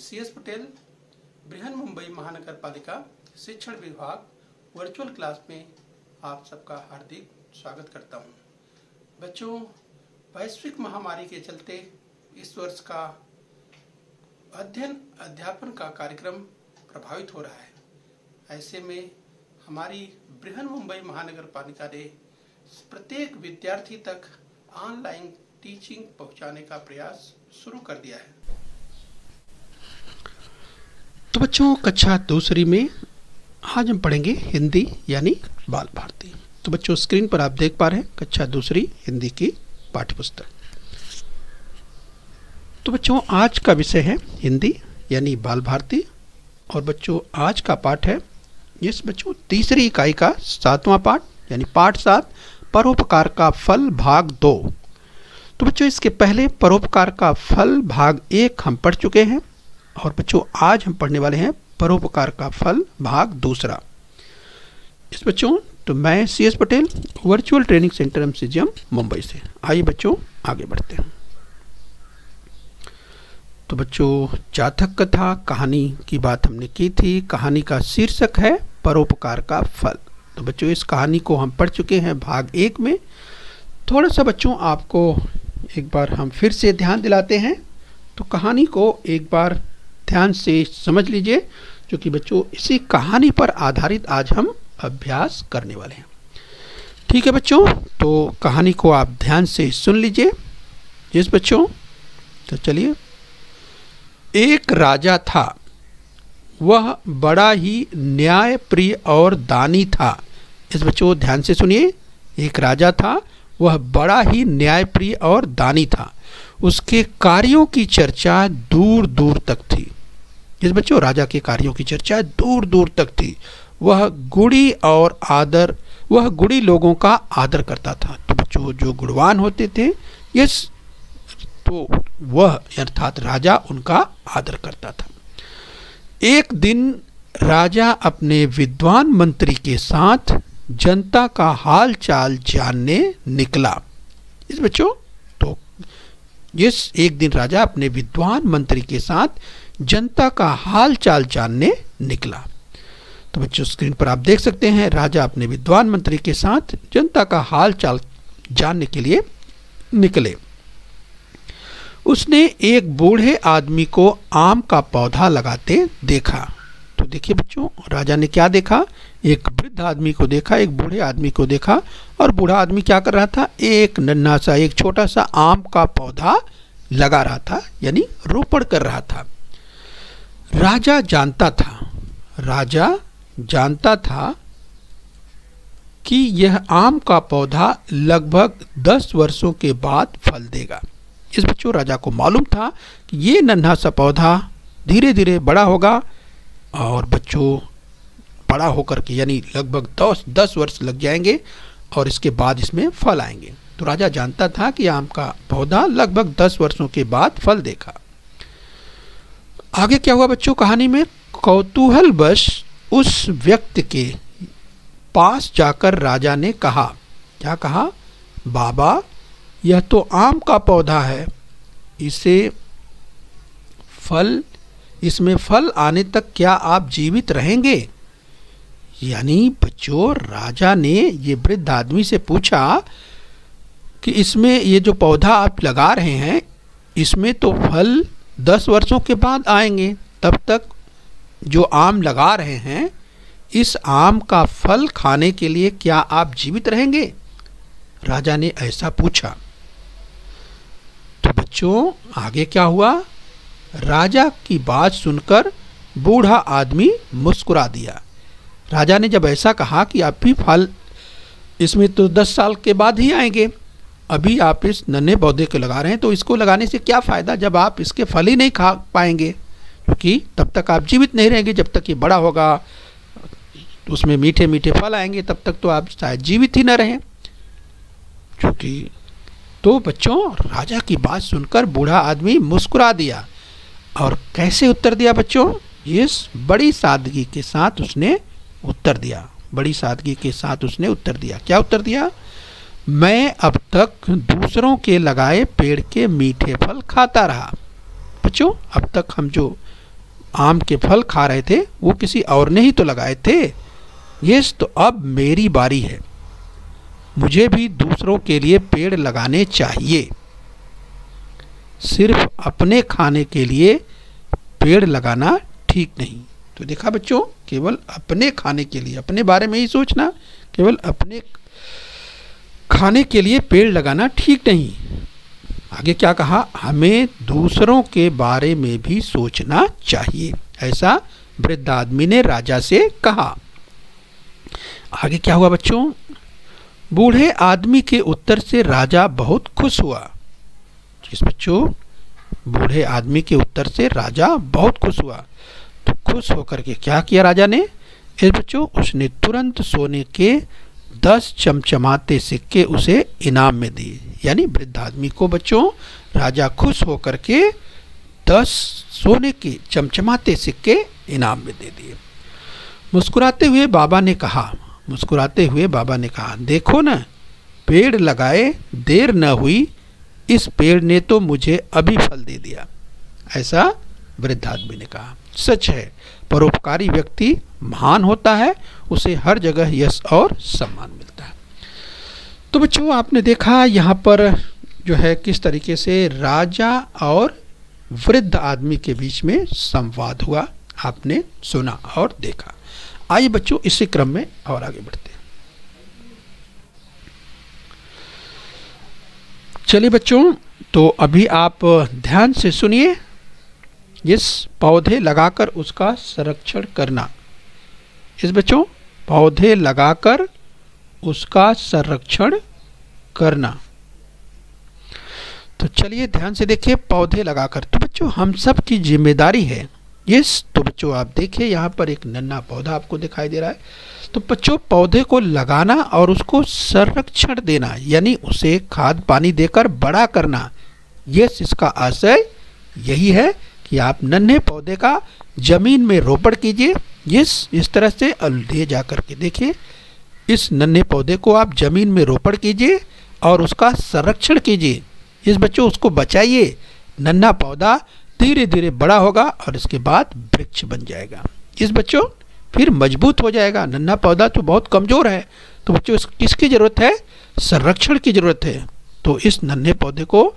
CS Patel, Brihan Mumbai महानगर पालिका शिक्षण विभाग वर्चुअल क्लास में आप सबका हार्दिक स्वागत करता हूं। बच्चों, वैश्विक महामारी के चलते इस वर्ष का अध्ययन अध्यापन का कार्यक्रम प्रभावित हो रहा है। ऐसे में हमारी बृहन मुंबई महानगर पालिका ने प्रत्येक विद्यार्थी तक ऑनलाइन टीचिंग पहुंचाने का प्रयास शुरू कर दिया है। तो बच्चों, कक्षा दूसरी में आज हम पढ़ेंगे हिंदी यानी बाल भारती। तो बच्चों, स्क्रीन पर आप देख पा रहे हैं कक्षा दूसरी हिंदी की पाठ्यपुस्तक। तो बच्चों, आज का विषय है हिंदी यानी बाल भारती और बच्चों आज का पाठ है यस बच्चों तीसरी इकाई का 7वां पाठ यानी पाठ 7 परोपकार का फल भाग 2। तो बच्चों, इसके पहले परोपकार का फल भाग 1 हम पढ़ चुके हैं और बच्चों आज हम पढ़ने वाले हैं परोपकार का फल भाग 2। इस बच्चों, तो मैं CS Patel, virtual training centre MCGM Mumbai से। आइए बच्चों आगे बढ़ते हैं। तो बच्चों, जातक कथा कहानी की बात हमने की थी। कहानी का शीर्षक है परोपकार का फल। तो बच्चों, इस कहानी को हम पढ़ चुके हैं भाग 1 में। थोड़ा सा बच्चों आपको एक बार हम फिर से ध्यान दिलाते हैं। तो कहानी को एक बार ध्यान से समझ लीजिए, क्योंकि बच्चों इसी कहानी पर आधारित आज हम अभ्यास करने वाले हैं। ठीक है बच्चों, तो कहानी को आप ध्यान से सुन लीजिए। जिस बच्चों, तो चलिए। एक राजा था, वह बड़ा ही न्यायप्रिय और दानी था। इस बच्चों ध्यान से सुनिए। एक राजा था, वह बड़ा ही न्यायप्रिय और दानी था। उसके कार्यों की चर्चा दूर दूर तक थी। जिस बच्चों, राजा के कार्यों की चर्चा दूर दूर तक थी। वह गुणी लोगों का आदर करता था। तो बच्चों, जो गुणवान होते थे यस, तो वह अर्थात राजा उनका आदर करता था। एक दिन राजा अपने विद्वान मंत्री के साथ जनता का हाल चाल जानने निकला। इस बच्चों, तो यस, एक दिन राजा अपने विद्वान मंत्री के साथ जनता का हाल चाल जानने निकला। तो बच्चों, स्क्रीन पर आप देख सकते हैं राजा अपने विद्वान मंत्री के साथ जनता का हाल चाल जानने के लिए निकले। उसने एक बूढ़े आदमी को आम का पौधा लगाते देखा। तो देखिए बच्चों, राजा ने क्या देखा? एक वृद्ध आदमी को देखा, एक बूढ़े आदमी को देखा। और बूढ़ा आदमी क्या कर रहा था? एक नन्हा सा, एक छोटा सा आम का पौधा लगा रहा था, यानी रोपण कर रहा था। राजा जानता था कि यह आम का पौधा लगभग 10 वर्षों के बाद फल देगा। इस बच्चों, राजा को मालूम था कि ये नन्हा सा पौधा धीरे धीरे बड़ा होगा और बच्चों बड़ा होकर के यानी लगभग 10 वर्ष लग जाएंगे और इसके बाद इसमें फल आएंगे। तो राजा जानता था कि आम का पौधा लगभग 10 वर्षों के बाद फल देगा। आगे क्या हुआ बच्चों कहानी में? कौतूहलवश उस व्यक्ति के पास जाकर राजा ने कहा, क्या कहा? बाबा, यह तो आम का पौधा है, इसमें फल आने तक क्या आप जीवित रहेंगे? यानी बच्चों, राजा ने ये वृद्ध आदमी से पूछा कि इसमें ये जो पौधा आप लगा रहे हैं इसमें तो फल 10 वर्षों के बाद आएंगे, तब तक जो आम लगा रहे हैं इस आम का फल खाने के लिए क्या आप जीवित रहेंगे? राजा ने ऐसा पूछा। तो बच्चों आगे क्या हुआ? राजा की बात सुनकर बूढ़ा आदमी मुस्कुरा दिया। राजा ने जब ऐसा कहा कि आप भी फल इसमें तो 10 साल के बाद ही आएंगे, अभी आप इस नन्हे पौधे को लगा रहे हैं तो इसको लगाने से क्या फ़ायदा जब आप इसके फल ही नहीं खा पाएंगे, क्योंकि तब तक आप जीवित नहीं रहेंगे। जब तक ये बड़ा होगा तो उसमें मीठे मीठे फल आएंगे, तब तक तो आप शायद जीवित ही न रहें। क्योंकि तो बच्चों, राजा की बात सुनकर बूढ़ा आदमी मुस्कुरा दिया। और कैसे उत्तर दिया बच्चों? इस बड़ी सादगी के साथ उसने उत्तर दिया। बड़ी सादगी के साथ उसने उत्तर दिया। क्या उत्तर दिया? मैं अब तक दूसरों के लगाए पेड़ के मीठे फल खाता रहा। बच्चों, अब तक हम जो आम के फल खा रहे थे वो किसी और ने ही तो लगाए थे। यस, तो अब मेरी बारी है, मुझे भी दूसरों के लिए पेड़ लगाने चाहिए। सिर्फ अपने खाने के लिए पेड़ लगाना ठीक नहीं। तो देखा बच्चों, केवल अपने खाने के लिए, अपने बारे में ही सोचना, केवल अपने खाने के लिए पेड़ लगाना ठीक नहीं। आगे क्या कहा, हमें दूसरों के बारे में भी सोचना चाहिए, ऐसा वृद्ध आदमी ने राजा से कहा। आगे क्या हुआ बच्चों, बूढ़े आदमी के उत्तर से राजा बहुत खुश हुआ। जिस बच्चों, बूढ़े आदमी के उत्तर से राजा बहुत खुश हुआ। तो खुश होकर के क्या किया राजा ने, इस बच्चों, उसने तुरंत सोने के 10 चमचमाते सिक्के उसे इनाम में दिए। यानी वृद्ध आदमी को बच्चों राजा खुश होकर के 10 सोने के चमचमाते सिक्के इनाम में दे दिए। मुस्कुराते हुए बाबा ने कहा, देखो ना, पेड़ लगाए देर न हुई, इस पेड़ ने तो मुझे अभी फल दे दिया, ऐसा वृद्ध आदमी ने कहा। सच है, परोपकारी व्यक्ति महान होता है, उसे हर जगह यश और सम्मान मिलता है। तो बच्चों, आपने देखा यहाँ पर जो है किस तरीके से राजा और वृद्ध आदमी के बीच में संवाद हुआ, आपने सुना और देखा। आइए बच्चों, इसी क्रम में और आगे बढ़ते हैं। चलिए बच्चों, तो अभी आप ध्यान से सुनिए। इस पौधे लगाकर उसका संरक्षण करना। इस बच्चों, पौधे लगाकर उसका संरक्षण करना। तो चलिए ध्यान से देखिए, पौधे लगाकर। तो बच्चों, हम सब की जिम्मेदारी है। यस, तो बच्चों आप देखिए यहाँ पर एक नन्हा पौधा आपको दिखाई दे रहा है। तो बच्चों, पौधे को लगाना और उसको संरक्षण देना, यानी उसे खाद पानी देकर बड़ा करना। यस, इसका आशय यही है कि आप नन्हे पौधे का जमीन में रोपण कीजिए। यस, इस तरह से ले जा करके देखिए, इस नन्हे पौधे को आप जमीन में रोपण कीजिए और उसका संरक्षण कीजिए। इस बच्चों, उसको बचाइए। नन्हा पौधा धीरे धीरे बड़ा होगा और इसके बाद वृक्ष बन जाएगा। इस बच्चों, फिर मजबूत हो जाएगा। नन्हा पौधा तो बहुत कमज़ोर है, तो बच्चों किसकी ज़रूरत है, संरक्षण की ज़रूरत है। तो इस नन्हे पौधे को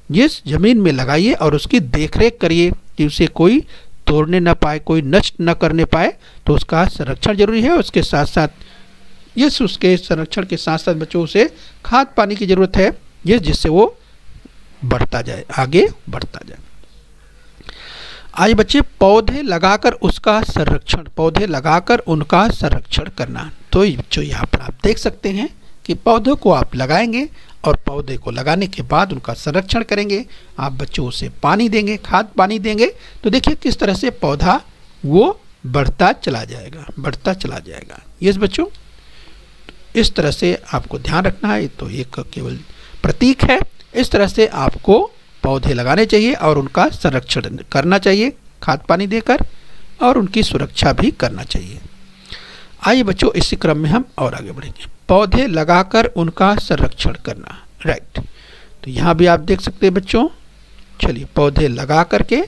इस ज़मीन में लगाइए और उसकी देखरेख करिए कि उसे कोई तोड़ने न पाए, कोई नष्ट न करने पाए। तो उसका संरक्षण जरूरी है। उसके साथ साथ उसके संरक्षण के साथ साथ बच्चों उसे खाद पानी की ज़रूरत है, जिससे वो बढ़ता जाए, आगे बढ़ता जाए। आज बच्चे, पौधे लगाकर उसका संरक्षण, पौधे लगाकर उनका संरक्षण करना। तो जो यहाँ पर आप देख सकते हैं कि पौधों को आप लगाएंगे और पौधे को लगाने के बाद उनका संरक्षण करेंगे। आप बच्चों उसे पानी देंगे, खाद पानी देंगे, तो देखिए किस तरह से पौधा वो बढ़ता चला जाएगा, बढ़ता चला जाएगा। यस बच्चों, इस तरह से आपको ध्यान रखना है। तो एक केवल प्रतीक है। इस तरह से आपको पौधे लगाने चाहिए और उनका संरक्षण करना चाहिए, खाद पानी देकर, और उनकी सुरक्षा भी करना चाहिए। आइए बच्चों, इसी क्रम में हम और आगे बढ़ेंगे। पौधे लगाकर उनका संरक्षण करना, राइट। तो यहाँ भी आप देख सकते हैं बच्चों। चलिए, पौधे लगा करके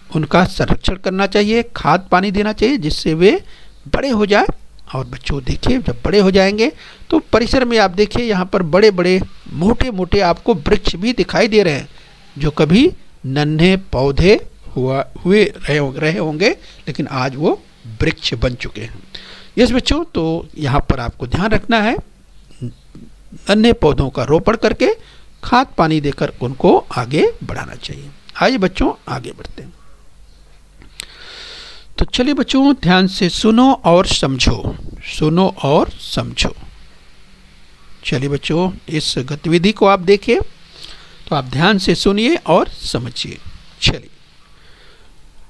उनका संरक्षण करना चाहिए, खाद पानी देना चाहिए, जिससे वे बड़े हो जाए। और बच्चों देखिए, जब बड़े हो जाएंगे तो परिसर में आप देखिए यहाँ पर बड़े बड़े मोटे मोटे आपको वृक्ष भी दिखाई दे रहे हैं, जो कभी नन्हे पौधे रहे होंगे, लेकिन आज वो वृक्ष बन चुके हैं। यस बच्चों, तो यहाँ पर आपको ध्यान रखना है, नन्हे पौधों का रोपण करके खाद पानी देकर उनको आगे बढ़ाना चाहिए। आइए बच्चों, आगे बढ़ते हैं। तो चलिए बच्चों, ध्यान से सुनो और समझो, सुनो और समझो। चलिए बच्चों, इस गतिविधि को आप देखिए, तो आप ध्यान से सुनिए और समझिए। चलिए,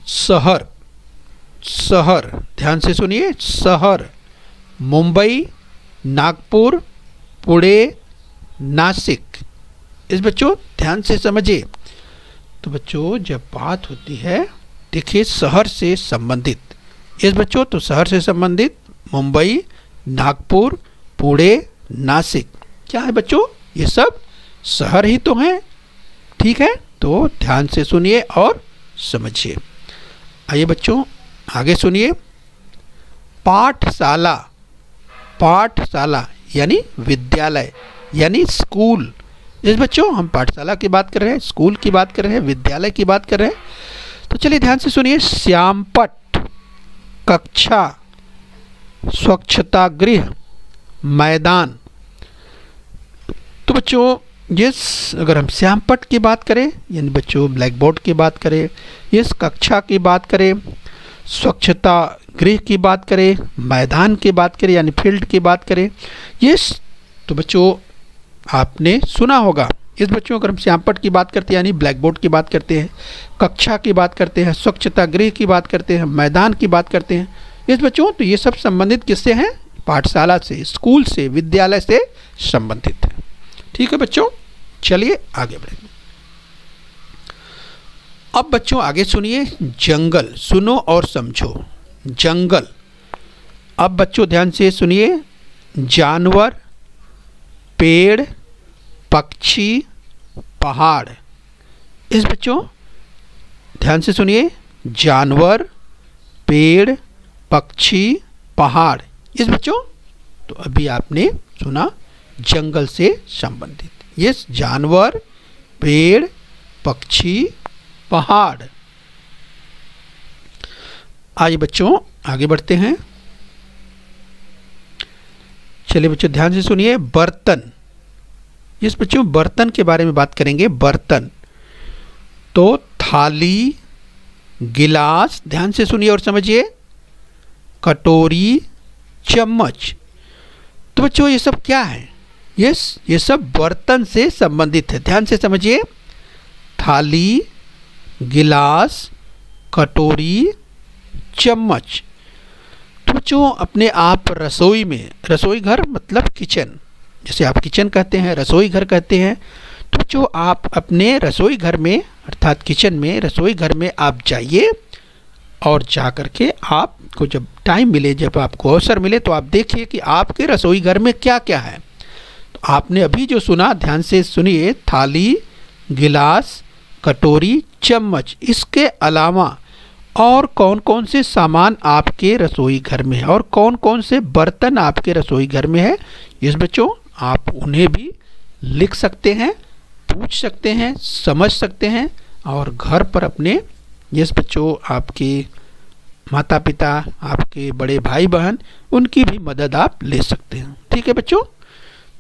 शहर, शहर, ध्यान से सुनिए। शहर, मुंबई, नागपुर, पुणे, नासिक। इस बच्चों ध्यान से समझिए। तो बच्चों, जब बात होती है, देखिए शहर से संबंधित, इस बच्चों तो शहर से संबंधित मुंबई, नागपुर, पुणे, नासिक, क्या है बच्चों, ये सब शहर ही तो हैं। ठीक है, तो ध्यान से सुनिए और समझिए। आइए बच्चों आगे सुनिए। पाठशाला, पाठशाला यानी विद्यालय यानी स्कूल। इस बच्चों हम पाठशाला की बात कर रहे हैं, स्कूल की बात कर रहे हैं, विद्यालय की बात कर रहे हैं। तो चलिए ध्यान से सुनिए। श्यामपट्ट, कक्षा, स्वच्छता गृह, मैदान। तो बच्चों ये अगर हम श्यामपट्ट की बात करें यानी बच्चों ब्लैक बोर्ड की बात करें, इस कक्षा की बात करें, स्वच्छता गृह की बात करें, मैदान की बात करें यानी फील्ड की बात करें, ये तो बच्चों आपने सुना होगा। इस बच्चों अगर हम श्यामपट्ट की बात करते हैं यानी ब्लैक बोर्ड की बात करते हैं, कक्षा की बात करते हैं, स्वच्छता गृह की बात करते हैं, मैदान की बात करते हैं, इस बच्चों तो ये सब संबंधित किससे हैं? पाठशाला से, स्कूल से, विद्यालय से संबंधित है। ठीक है बच्चों, चलिए आगे बढ़ेंगे। अब बच्चों आगे सुनिए जंगल। सुनो और समझो। जंगल। अब बच्चों ध्यान से सुनिए। जानवर, पेड़, पक्षी, पहाड़। इस बच्चों ध्यान से सुनिए। जानवर, पेड़, पक्षी, पहाड़। इस बच्चों तो अभी आपने सुना जंगल से संबंधित। ये जानवर, पेड़, पक्षी, पहाड़। आइए बच्चों आगे बढ़ते हैं। चलिए बच्चों ध्यान से सुनिए। बर्तन। इस बच्चों बर्तन के बारे में बात करेंगे। बर्तन तो थाली, गिलास, ध्यान से सुनिए और समझिए, कटोरी, चम्मच। तो बच्चों ये सब क्या है? ये सब बर्तन से संबंधित है। ध्यान से समझिए। थाली, गिलास, कटोरी, चम्मच। तो बच्चों अपने आप रसोई में, रसोई घर मतलब किचन, जैसे आप किचन कहते हैं, रसोई घर कहते हैं। तो बच्चों आप अपने रसोई घर में अर्थात किचन में, रसोई घर में आप जाइए और जा कर के आपको जब टाइम मिले, जब आपको अवसर मिले तो आप देखिए कि आपके रसोई घर में क्या क्या है। तो आपने अभी जो सुना ध्यान से सुनिए। थाली, गिलास, कटोरी, चम्मच। इसके अलावा और कौन कौन से सामान आपके रसोई घर में है और कौन कौन से बर्तन आपके रसोई घर में है, इस बच्चों आप उन्हें भी लिख सकते हैं, पूछ सकते हैं, समझ सकते हैं और घर पर अपने जिस बच्चों आपके माता पिता, आपके बड़े भाई बहन, उनकी भी मदद आप ले सकते हैं। ठीक है बच्चों,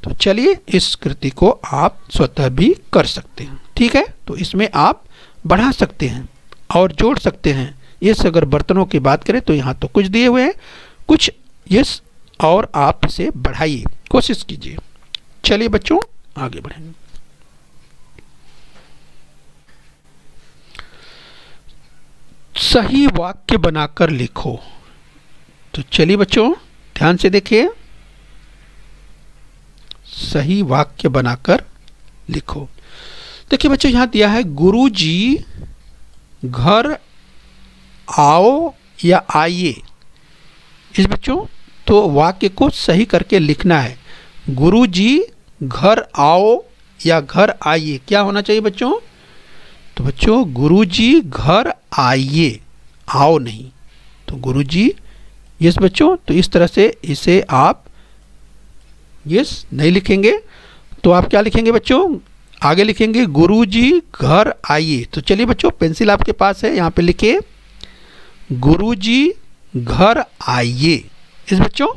तो चलिए इस कृति को आप स्वतः भी कर सकते हैं। ठीक है, तो इसमें आप बढ़ा सकते हैं और जोड़ सकते हैं। इस अगर बर्तनों की बात करें तो यहाँ तो कुछ दिए हुए हैं, कुछ यस और आप इसे बढ़ाइए, कोशिश कीजिए। चलिए बच्चों आगे बढ़ेंगे। सही वाक्य बनाकर लिखो। तो चलिए बच्चों ध्यान से देखिए। सही वाक्य बनाकर लिखो। देखिए बच्चों यहाँ दिया है गुरुजी घर आओ या आइए। इस बच्चों तो वाक्य को सही करके लिखना है। गुरुजी घर आओ या घर आइए। क्या होना चाहिए बच्चों? तो बच्चों गुरुजी घर आइए, आओ नहीं। तो गुरुजी यस बच्चों, तो इस तरह से इसे आप यस नहीं लिखेंगे तो आप क्या लिखेंगे बच्चों? आगे लिखेंगे गुरुजी घर आइए। तो चलिए बच्चों पेंसिल आपके पास है, यहाँ पे लिखिए गुरुजी घर आइए। इस बच्चों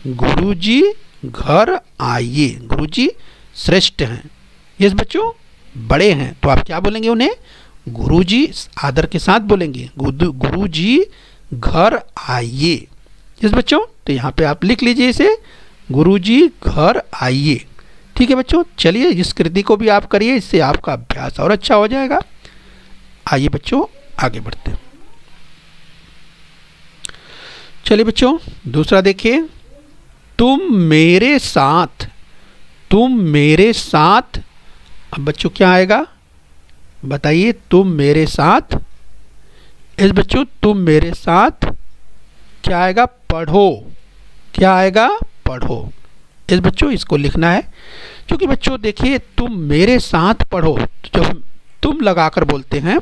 गुरुजी घर आइए। गुरुजी श्रेष्ठ हैं, यस बच्चों बड़े हैं, तो आप क्या बोलेंगे उन्हें? गुरुजी आदर के साथ बोलेंगे गुरुजी घर आइए। यस बच्चों, तो यहाँ पे आप लिख लीजिए इसे गुरुजी घर आइए। ठीक है बच्चों, चलिए इस कृति को भी आप करिए, इससे आपका अभ्यास और अच्छा हो जाएगा। आइए बच्चों आगे बढ़ते हैं। चलिए बच्चों दूसरा देखिए, तुम मेरे साथ। तुम मेरे साथ। अब बच्चों क्या आएगा बताइए? तुम मेरे साथ। इस बच्चों तुम मेरे साथ क्या आएगा? पढ़ो। क्या आएगा? पढ़ो। इस बच्चों इसको लिखना है, क्योंकि बच्चों देखिए तुम मेरे साथ पढ़ो, तो जब तुम लगाकर बोलते हैं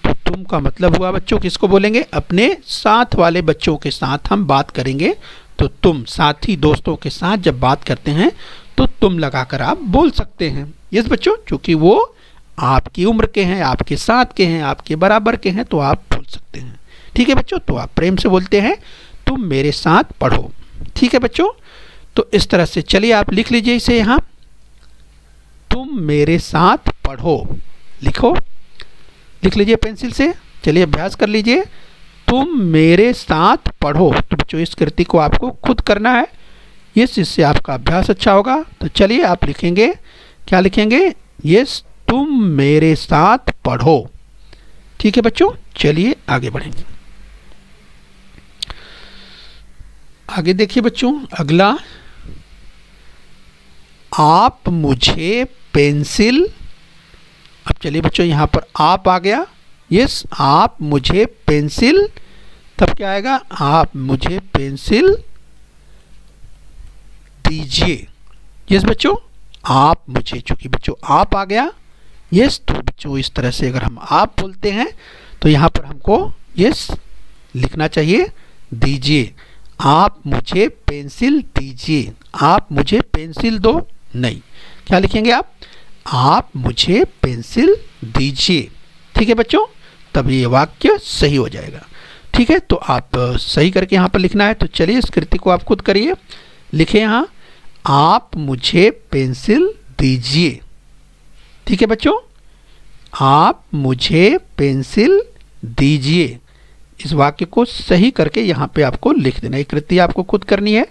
तो तो तुम का मतलब हुआ बच्चों किसको बोलेंगे, अपने साथ वाले बच्चों के साथ हम बात करेंगे तो तुम, साथी दोस्तों के साथ जब बात करते हैं तो तुम लगाकर आप बोल सकते हैं। यस बच्चों, क्योंकि वो आपकी उम्र के हैं, आपके साथ के हैं, आपके बराबर के हैं, तो आप बोल सकते हैं। ठीक है बच्चों, तो आप प्रेम से बोलते हैं तुम मेरे साथ पढ़ो। ठीक है बच्चों, तो इस तरह से चलिए आप लिख लीजिए इसे यहाँ, तुम मेरे साथ पढ़ो। लिखो, लिख लीजिए पेंसिल से। चलिए अभ्यास कर लीजिए, तुम मेरे साथ पढ़ो। तो बच्चों इस कृति को आपको खुद करना है, इससे आपका अभ्यास अच्छा होगा। तो चलिए आप लिखेंगे, क्या लिखेंगे, यस तुम मेरे साथ पढ़ो। ठीक है बच्चों, चलिए आगे बढ़ेंगे। आगे देखिए बच्चों, अगला, आप मुझे पेंसिल। अब चलिए बच्चों यहाँ पर आप आ गया, यस आप मुझे पेंसिल, तब क्या आएगा, आप मुझे पेंसिल दीजिए। यस बच्चों, आप मुझे, चूंकि बच्चों आप आ गया, यस तो बच्चों इस तरह से अगर हम आप बोलते हैं तो यहाँ पर हमको यस लिखना चाहिए दीजिए। आप मुझे पेंसिल दीजिए, आप मुझे पेंसिल दो, नहीं, क्या लिखेंगे आप मुझे पेंसिल दीजिए। ठीक है बच्चों, तब ये वाक्य सही हो जाएगा। ठीक है, तो आप सही करके यहाँ पर लिखना है। तो चलिए इस कृति को आप खुद करिए, लिखे यहाँ, आप मुझे पेंसिल दीजिए। ठीक है बच्चों, आप मुझे पेंसिल दीजिए। इस वाक्य को सही करके यहाँ पे आपको लिख देना। ये कृति आपको खुद करनी है,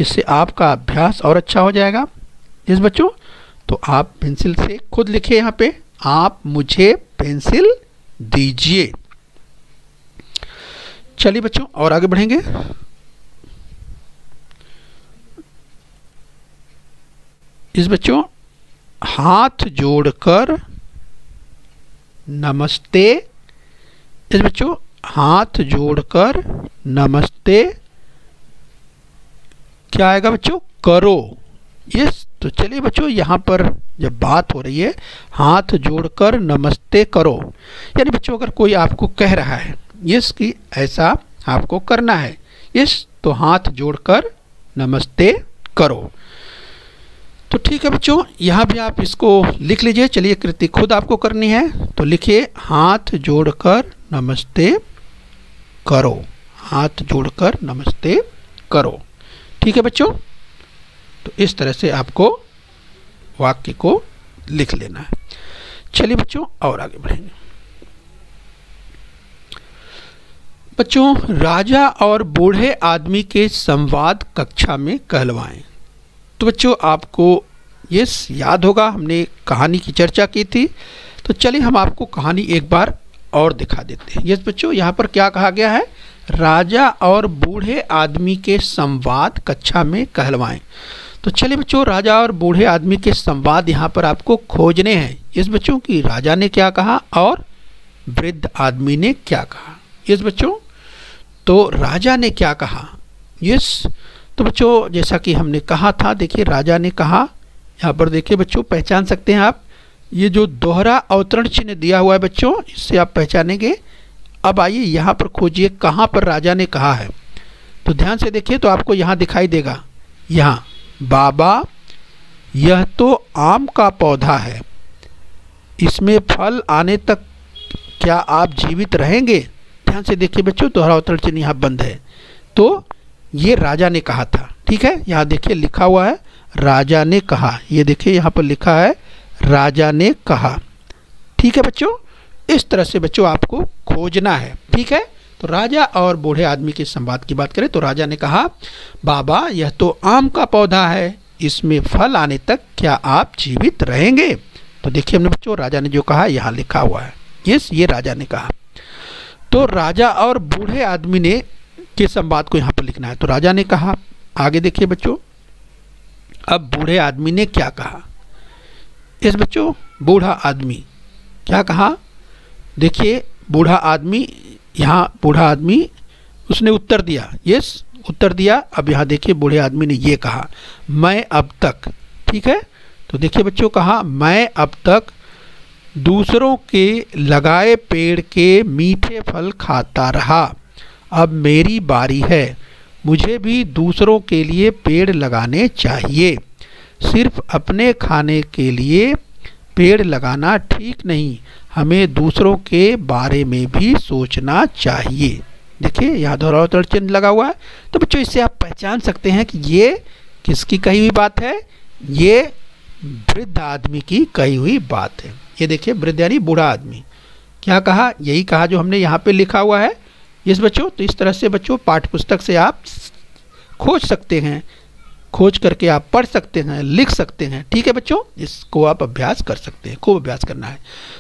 इससे आपका अभ्यास और अच्छा हो जाएगा। इस बच्चों, तो आप पेंसिल से खुद लिखे यहाँ पे, आप मुझे पेंसिल दीजिए। चलिए बच्चों और आगे बढ़ेंगे। इस बच्चों, हाथ जोड़कर नमस्ते। इस बच्चों, हाथ जोड़कर नमस्ते, क्या आएगा बच्चों, करो। यस, तो चलिए बच्चों यहाँ पर जब बात हो रही है हाथ जोड़कर नमस्ते करो, यानी बच्चों अगर कोई आपको कह रहा है यस कि ऐसा आपको करना है, यस तो हाथ जोड़कर नमस्ते करो। तो ठीक है बच्चों, यहाँ भी आप इसको लिख लीजिए। चलिए कृति खुद आपको करनी है, तो लिखिए हाथ जोड़कर नमस्ते करो, हाथ जोड़कर नमस्ते करो। ठीक है बच्चों, तो इस तरह से आपको वाक्य को लिख लेना है। चलिए बच्चों और आगे बढ़ेंगे। बच्चों, राजा और बूढ़े आदमी के संवाद कक्षा में कहलवाएं। तो बच्चों आपको यस याद होगा, हमने कहानी की चर्चा की थी, तो चलिए हम आपको कहानी एक बार और दिखा देते हैं। यस बच्चों, यहाँ पर क्या कहा गया है, राजा और बूढ़े आदमी के संवाद कक्षा में कहलवाएं। तो चलिए बच्चों, राजा और बूढ़े आदमी के संवाद यहाँ पर आपको खोजने हैं। यस बच्चों कि राजा ने क्या कहा और वृद्ध आदमी ने क्या कहा। यस बच्चों, तो राजा ने क्या कहा, यस तो बच्चों जैसा कि हमने कहा था, देखिए राजा ने कहा, यहाँ पर देखिए बच्चों पहचान सकते हैं आप, ये जो दोहरा अवतरण चिन्ह दिया हुआ है बच्चों, इससे आप पहचानेंगे। अब आइए यहाँ पर खोजिए कहाँ पर राजा ने कहा है। तो ध्यान से देखिए, तो आपको यहाँ दिखाई देगा, यहाँ बाबा यह तो आम का पौधा है, इसमें फल आने तक क्या आप जीवित रहेंगे। ध्यान से देखिए बच्चों, दोहरा अवतरण चिन्ह यहाँ बंद है, तो ये राजा ने कहा था। ठीक है, यहाँ देखिए लिखा हुआ है राजा ने कहा, ये देखिए यहाँ पर लिखा है राजा ने कहा। ठीक है बच्चों, इस तरह से बच्चों आपको खोजना है। ठीक है, तो राजा और बूढ़े आदमी के संवाद की बात करें तो राजा ने कहा, बाबा यह तो आम का पौधा है, इसमें फल आने तक क्या आप जीवित रहेंगे। तो देखिए हमने बच्चों राजा ने जो कहा यहाँ लिखा हुआ है, यस ये राजा ने कहा। तो राजा और बूढ़े आदमी ने के संवाद को यहाँ पर लिखना है। तो राजा ने कहा, आगे देखिए बच्चों, अब बूढ़े आदमी ने क्या कहा। इस बच्चों बूढ़ा आदमी क्या कहा, देखिए बूढ़ा आदमी, यहाँ बूढ़ा आदमी उसने उत्तर दिया, यस उत्तर दिया। अब यहाँ देखिए बूढ़े आदमी ने ये कहा, मैं अब तक, ठीक है, तो देखिए बच्चों कहा मैं अब तक दूसरों के लगाए पेड़ के मीठे फल खाता रहा। अब मेरी बारी है, मुझे भी दूसरों के लिए पेड़ लगाने चाहिए। सिर्फ अपने खाने के लिए पेड़ लगाना ठीक नहीं, हमें दूसरों के बारे में भी सोचना चाहिए। देखिए यहाँ दोहरावतरण चिन्ह लगा हुआ है। तो बच्चों इससे आप पहचान सकते हैं कि ये किसकी कही हुई बात है, ये वृद्ध आदमी की कही हुई बात है। ये देखिए वृद्ध यानी बूढ़ा आदमी, क्या कहा, यही कहा जो हमने यहाँ पे लिखा हुआ है। यस बच्चों, तो इस तरह से बच्चों पाठ्य पुस्तक से आप खोज सकते हैं, खोज करके आप पढ़ सकते हैं, लिख सकते हैं। ठीक है बच्चों, इसको आप अभ्यास कर सकते हैं, खूब अभ्यास करना है।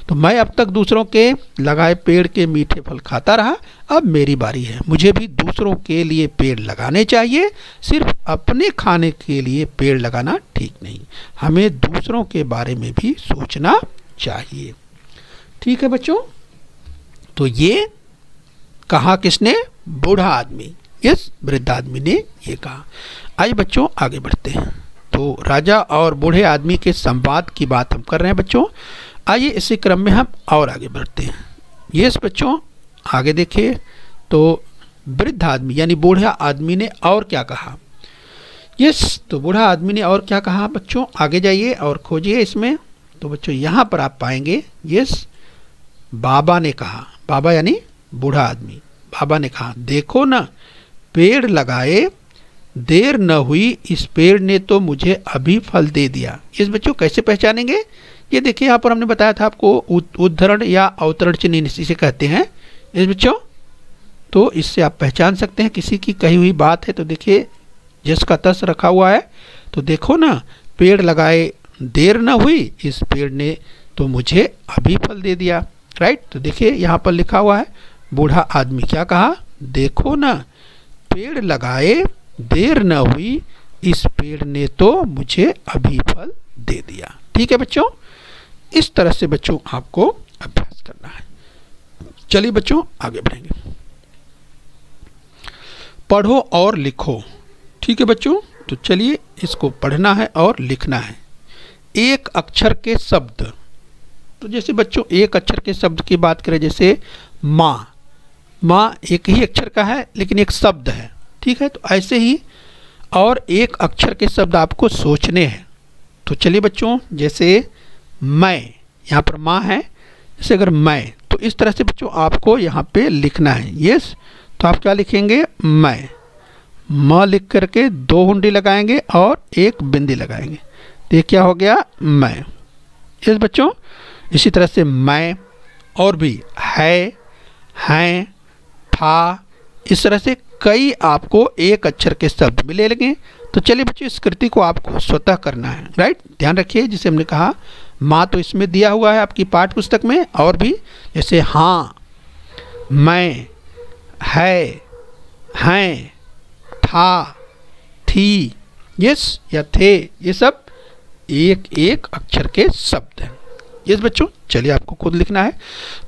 तो मैं अब तक दूसरों के लगाए पेड़ के मीठे फल खाता रहा, अब मेरी बारी है, मुझे भी दूसरों के लिए पेड़ लगाने चाहिए। सिर्फ अपने खाने के लिए पेड़ लगाना ठीक नहीं, हमें दूसरों के बारे में भी सोचना चाहिए। ठीक है बच्चों, तो ये कहा किसने, बूढ़ा आदमी, यस वृद्ध आदमी ने ये कहा। आइए बच्चों आगे बढ़ते हैं। तो राजा और बूढ़े आदमी के संवाद की बात हम कर रहे हैं बच्चों। आइए इसी क्रम में हम और आगे बढ़ते हैं। यस बच्चों, आगे देखिए, तो वृद्ध आदमी यानी बूढ़ा आदमी ने और क्या कहा। यस, तो बूढ़ा आदमी ने और क्या कहा बच्चों, आगे जाइए और खोजिए इसमें। तो बच्चों यहाँ पर आप पाएंगे, यस बाबा ने कहा, बाबा यानी बूढ़ा आदमी, बाबा ने कहा देखो ना, पेड़ लगाए देर न हुई, इस पेड़ ने तो मुझे अभी फल दे दिया। इस बच्चों कैसे पहचानेंगे, ये देखिए यहाँ पर हमने बताया था आपको उद्धरण या अवतरण चिन्ह इसे कहते हैं। इस बच्चों तो इससे आप पहचान सकते हैं किसी की कही हुई बात है। तो देखिए जिसका तस रखा हुआ है, तो देखो ना, पेड़ लगाए देर न हुई, इस पेड़ ने तो मुझे अभी फल दे दिया। राइट, तो देखिए यहाँ पर लिखा हुआ है, बूढ़ा आदमी क्या कहा, देखो ना, पेड़ लगाए देर न हुई, इस पेड़ ने तो मुझे अभी फल दे दिया। ठीक है बच्चों, इस तरह से बच्चों आपको अभ्यास करना है। चलिए बच्चों आगे बढ़ेंगे। पढ़ो और लिखो। ठीक है बच्चों, तो चलिए इसको पढ़ना है और लिखना है। एक अक्षर के शब्द, तो जैसे बच्चों एक अक्षर के शब्द की बात करें, जैसे माँ, माँ एक ही अक्षर का है लेकिन एक शब्द है। ठीक है, तो ऐसे ही और एक अक्षर के शब्द आपको सोचने हैं। तो चलिए बच्चों, जैसे मैं, यहाँ पर माँ है, जैसे अगर मैं, तो इस तरह से बच्चों आपको यहाँ पे लिखना है। यस, तो आप क्या लिखेंगे, मैं, म लिख करके दो हुंडी लगाएंगे और एक बिंदी लगाएंगे, तो ये क्या हो गया, मैं। यस बच्चों, इसी तरह से मैं, और भी है, हैं, था, इस तरह से कई आपको एक अक्षर के शब्द मिलेंगे। तो चलिए बच्चों इस कृति को आपको स्वतः करना है। राइट, ध्यान रखिए, जिसे हमने कहा माँ तो इसमें दिया हुआ है आपकी पाठ्य पुस्तक में, और भी जैसे हाँ, मैं, है, हैं, था, थी, यस या थे, ये सब एक एक अक्षर के शब्द हैं। यस बच्चों, चलिए आपको खुद लिखना है।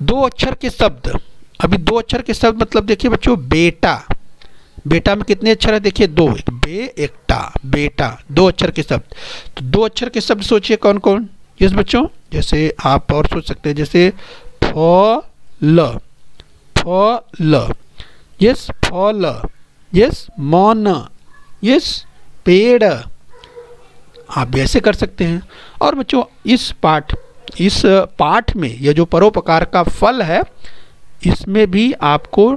दो अक्षर के शब्द, अभी दो अक्षर के शब्द मतलब देखिए बच्चों, बेटा, बेटा में कितने अक्षर है, देखिए दो, एक बे एक टा, बेटा, दो अक्षर के शब्द। तो दो अक्षर के शब्द सोचिए कौन कौन। यस बच्चों, जैसे आप और सोच सकते हैं, जैसे फल, फल, यस फल, यस मौन, यस पेड़, आप भी ऐसे कर सकते हैं। और बच्चों इस पाठ में ये जो परोपकार का फल है, इसमें भी आपको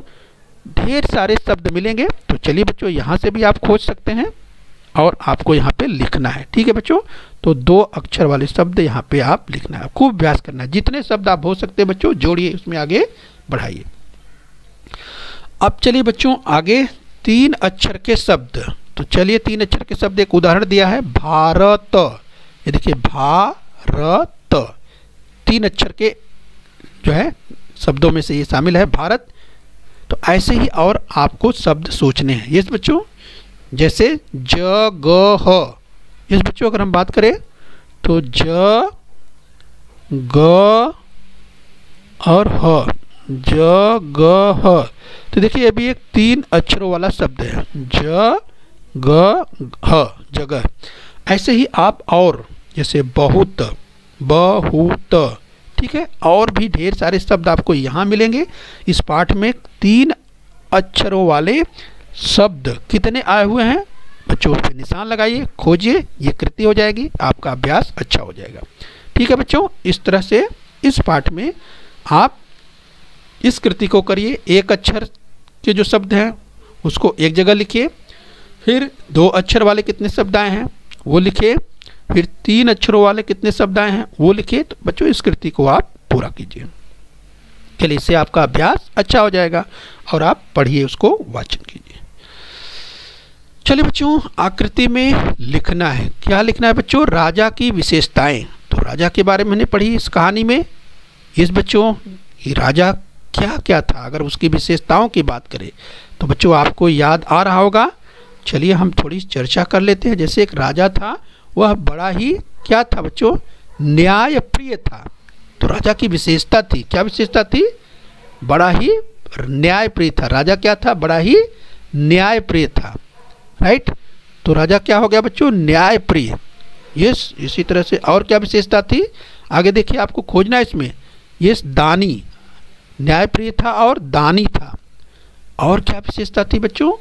ढेर सारे शब्द मिलेंगे। तो चलिए बच्चों यहाँ से भी आप खोज सकते हैं और आपको यहाँ पे लिखना है। ठीक है बच्चों, तो दो अक्षर वाले शब्द यहाँ पे आप लिखना है, खूब अभ्यास करना है, जितने शब्द आप हो सकते हैं बच्चों जोड़िए, उसमें आगे बढ़ाइए। अब चलिए बच्चों आगे तीन अक्षर के शब्द। तो चलिए तीन अक्षर के शब्द, एक उदाहरण दिया है भारत, ये देखिए भारत, तीन अक्षर के जो है शब्दों में से ये शामिल है भारत। तो ऐसे ही और आपको शब्द सोचने हैं। यस बच्चों, जैसे जगह, यस बच्चों अगर हम बात करें तो ज ग और ह, जगह, तो देखिए अभी एक तीन अक्षरों वाला शब्द है, ज ग ह, जगह। ऐसे ही आप और जैसे बहुत, बहुत, ठीक है, और भी ढेर सारे शब्द आपको यहाँ मिलेंगे। इस पाठ में 3 अक्षरों वाले शब्द कितने आए हुए हैं बच्चों, पे निशान लगाइए, खोजिए, ये कृति हो जाएगी, आपका अभ्यास अच्छा हो जाएगा। ठीक है बच्चों, इस तरह से इस पाठ में आप इस कृति को करिए। 1 अक्षर के जो शब्द हैं उसको एक जगह लिखिए, फिर 2 अक्षर वाले कितने शब्द आए हैं वो लिखिए, फिर 3 अक्षरों वाले कितने शब्द आए हैं वो लिखिए। तो बच्चों इस कृति को आप पूरा कीजिए। चलिए, इससे आपका अभ्यास अच्छा हो जाएगा और आप पढ़िए, उसको वाचन कीजिए। चलिए बच्चों, आकृति में लिखना है, क्या लिखना है बच्चों, राजा की विशेषताएं। तो राजा के बारे में मैंने पढ़ी इस कहानी में। इस बच्चों, ये राजा क्या क्या था, अगर उसकी विशेषताओं की बात करें तो बच्चों आपको याद आ रहा होगा। चलिए हम थोड़ी चर्चा कर लेते हैं। जैसे एक राजा था, वह बड़ा ही क्या था बच्चों, न्यायप्रिय था। तो राजा की विशेषता थी, क्या विशेषता थी, बड़ा ही न्यायप्रिय था। राजा क्या था, बड़ा ही न्यायप्रिय था, राइट। तो राजा क्या हो गया बच्चों, न्यायप्रिय। यस, इसी तरह से और क्या विशेषता थी, आगे देखिए, आपको खोजना है इसमें। यस, दानी, न्यायप्रिय था और दानी था। और क्या विशेषता थी बच्चों,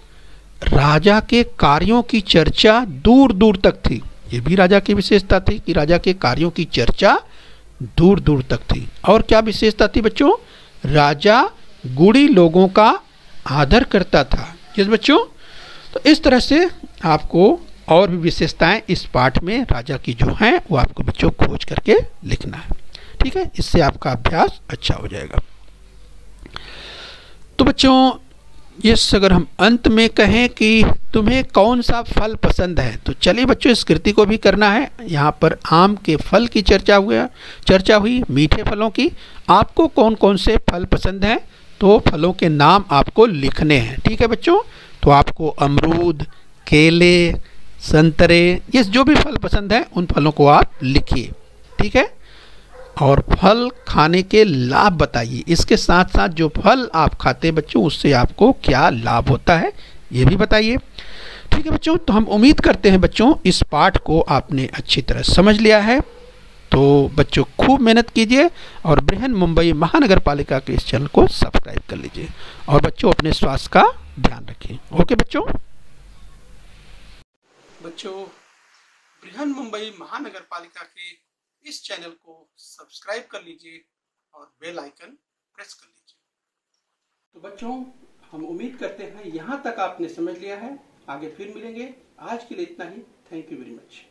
राजा के कार्यों की चर्चा दूर दूर तक थी। ये भी राजा की विशेषता थी कि राजा के कार्यों की चर्चा दूर दूर तक थी। और क्या विशेषता थी बच्चों, राजा गुणी लोगों का आदर करता था। यस बच्चों, तो इस तरह से आपको और भी विशेषताएं इस पाठ में राजा की जो हैं वो आपको बच्चों खोज करके लिखना है। ठीक है, इससे आपका अभ्यास अच्छा हो जाएगा। तो बच्चों, यस, अगर हम अंत में कहें कि तुम्हें कौन सा फल पसंद है, तो चलिए बच्चों इस कृति को भी करना है। यहाँ पर आम के फल की चर्चा हुई, मीठे फलों की। आपको कौन कौन से फल पसंद हैं, तो फलों के नाम आपको लिखने हैं। ठीक है बच्चों, तो आपको अमरूद, केले, संतरे, ये जो भी फल पसंद है उन फलों को आप लिखिए। ठीक है, और फल खाने के लाभ बताइए। इसके साथ साथ जो फल आप खाते हैं बच्चों, उससे आपको क्या लाभ होता है ये भी बताइए। ठीक है बच्चों, तो हम उम्मीद करते हैं बच्चों इस पाठ को आपने अच्छी तरह समझ लिया है। तो बच्चों खूब मेहनत कीजिए और बृहन मुंबई महानगर पालिका के इस चैनल को सब्सक्राइब कर लीजिए। और बच्चों अपने स्वास्थ्य का ध्यान रखें। ओके बच्चों। बच्चों, बृहन मुंबई महानगर पालिका के इस चैनल को सब्सक्राइब कर लीजिए और बेल आइकन प्रेस कर लीजिए। तो बच्चों, हम उम्मीद करते हैं यहाँ तक आपने समझ लिया है। आगे फिर मिलेंगे। आज के लिए इतना ही। Thank you very much.